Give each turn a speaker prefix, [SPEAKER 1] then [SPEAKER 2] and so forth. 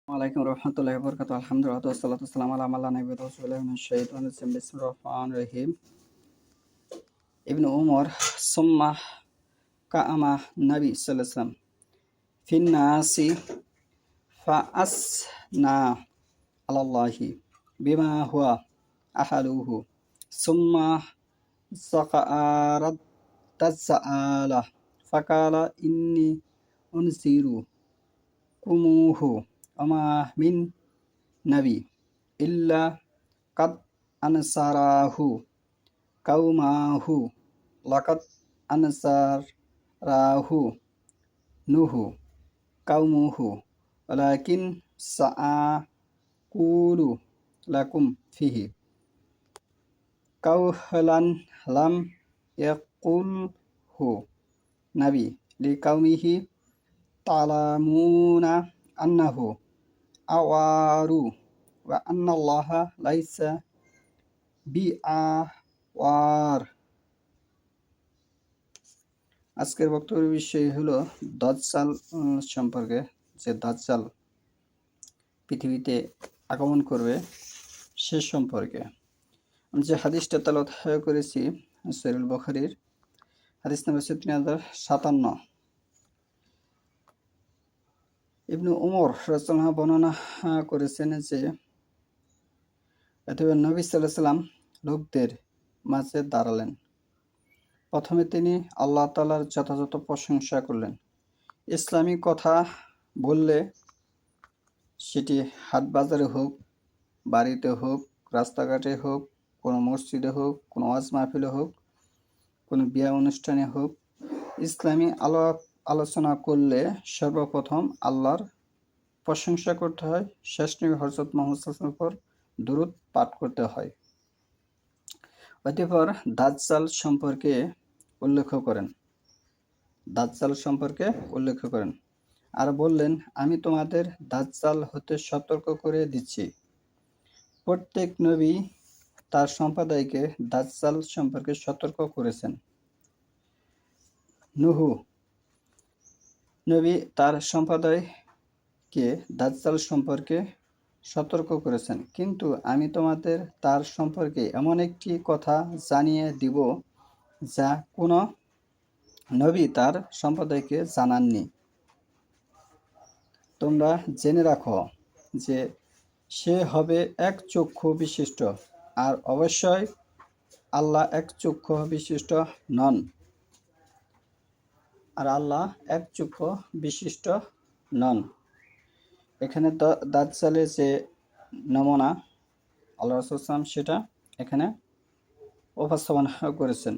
[SPEAKER 1] ওয়ালাইকুম রহমতুল্লাহি ওয়া বারাকাতুহু। আলহামদুলিল্লাহ ওয়াসসালাতু ওয়াসসালামু আলা মান লা নাবিয়্যা বা'দাহু। বিসমিল্লাহির রহমানির রহিম। ইবনু উমর সুম্মা কাআমা নবী সাল্লাল্লাহু আলাইহি ওয়াসাল্লাম ফিন নাসি ফাআসনা আলাল্লাহি বিমা হুয়া আহালুহু সুম্মা সাকারাত তাসআলা ফাকালা ইন্নী উনজিরু কুমুহু আমা মিন নবী ইল্লা কাদ আনসারাহু কাউমাহু লাকাদ আনসারাহু নুহু কাউমুহু ওয়ালাকিন সাআকুলু লাকুম ফিহি কাউলান লাম ইয়াকুলহু নবী লিকাউমিহি তা'লামুনা আন্নাহু আওয়ারু ওয়া আন্নাল্লাহা লাইসা বিআওয়ার। আজকের বক্তব্যের বিষয় হলো দাজ্জাল সম্পর্কে, যে দাজ্জাল পৃথিবীতে আগমন করবে সে সম্পর্কে। আমি যে হাদিসটা তেলাওয়াত করেছি সহিহ বুখারীর হাদিস নম্বর 3057। ইবনু উমর রাদিয়াল্লাহু আনহু বর্ণনা করেছেন যে নবী সাল্লাল্লাহু আলাইহি সাল্লাম লোকদের মাঝে দাঁড়ালেন। প্রথমে তিনি আল্লাহ তাআলার যথাযথ প্রশংসা করলেন। ইসলামী কথা বললে সেটি হাট বাজারে হোক, বাড়িতে হোক, রাস্তাঘাটে হোক, কোনো মসজিদে হোক, কোনো ওয়াজ মাহফিলে হোক, কোনো বিয়ে অনুষ্ঠানে হোক, ইসলামী আলোচনা করলে সর্বপ্রথম আল্লাহর প্রশংসা করতে হয়, শেষ নবী হযরত মুহাম্মদ সাল্লাল্লাহু আলাইহি ওয়াসাল্লামের উপর দুরূদ পাঠ করতে হয়। অতঃপর দাজ্জাল সম্পর্কে উল্লেখ করেন আর বললেন, আমি তোমাদের দাজ্জাল হতে সতর্ক করে দিচ্ছি। প্রত্যেক নবী তার সম্প্রদায়কে দাজ্জাল সম্পর্কে সতর্ক করেছেন। নূহ নবী তার সম্প্রদায়কে দাজ্জাল সম্পর্কে সতর্ক করেছেন, কিন্তু আমি তোমাদের তার সম্পর্কে এমন একটি কথা জানিয়ে দিব যা কোনো নবী তার সম্প্রদায়কে জানাননি। তোমরা জেনে রাখো যে সে হবে এক চক্ষু বিশিষ্ট, আর অবশ্যই আল্লাহ এক চক্ষু বিশিষ্ট নন। এখানে দাজ্জালের যে নমুনা আল্লাহ রাসূল সাল্লাল্লাহু আলাইহি ওয়াসাল্লাম সেটা এখানে উপস্থাপন করেছেন।